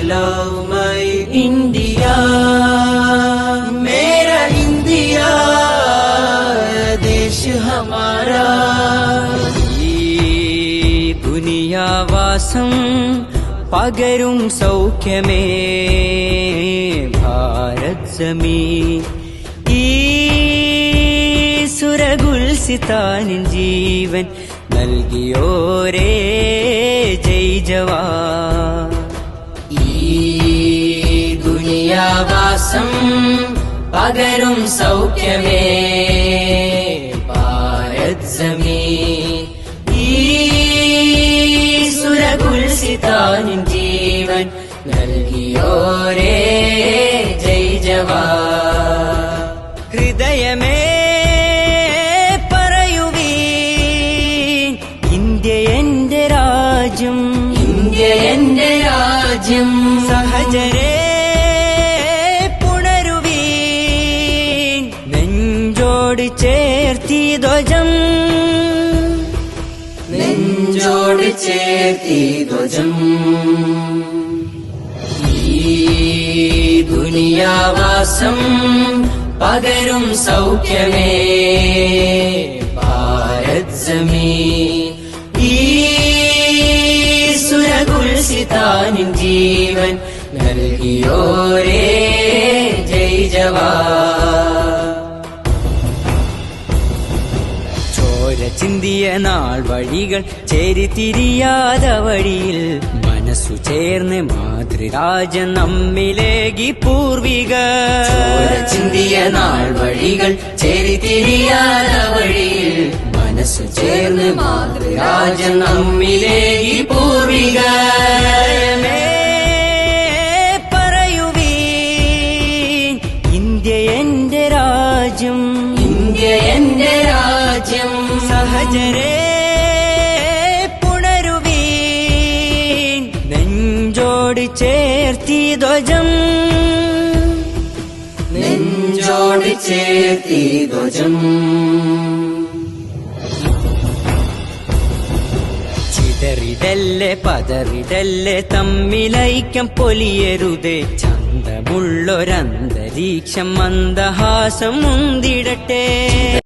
love my India, मेरा India देश हमारा. ഈ ദുനിയാവാസം പകരും സൗഖ്യമേ ഭാരത് ജമീൻ. ഈ സുരഗുൽസിതാനിൻ ജീവൻ നൽകിയോരേ ജയ് ജവാൻ. ഈ ദുനിയാവാസം പകരും സൗഖ്യമേ ഭാരത് ജമീൻ. ഈ സുരഗുൽസിതാനിൻ ജീവൻ നൽകിയോരേ ജയ് ജവാൻ. ഹൃദയമേ പറയുവീൻ, ഇന്ത്യ എന്റെ രാജ്യം, ഇന്ത്യ എന്റെ രാജ്യം. സഹചരേ പുണരുവീൻ, നെഞ്ചോട് ചേർത്തി ധ്വജം, നെഞ്ചോട് ചേർത്തി ധ്വജം. ഈ ദുനിയാവാസം പകരും സൗഖ്യമേ ഭാരത് ജമീൻ. ഈ സുരഗുൽസിതാനിൻ ജീവൻ നൽകിയോരേ ജയ് ജവാൻ. ചോര ചിന്തിയ നാൾ വഴികൾ ചേരിതിരിയാതെ വഴിയിൽ മനസ്സു ചേർന്ന് മാതൃരാജ്യം നമ്മിലേകി പൂർവികർ. ചോര ചിന്തിയ നാൾ വഴികൾ ചേരിതിരിയാത വഴിയിൽ മനസ്സു ചേർന്ന് മാതൃരാജ്യം നമ്മിലേകി പൂർവികർ. പറയുവീൻ, ഇന്ത്യ എന്റെ രാജ്യം, ഇന്ത്യ എന്റെ രാജ്യം. സഹചരേ പുണരുവീൻ, നെഞ്ചോട് ചേർത്തി ധ്വജം, നെഞ്ചോട് ചേർത്തി ധ്വജം. ചിതറിടല്ലേ പതറിടല്ലേ തമ്മിലൈക്യം പൊലിയരുതേ. ചന്തമുള്ളൊരന്തരീക്ഷം മന്ദഹാസം മുന്തിടട്ടെ.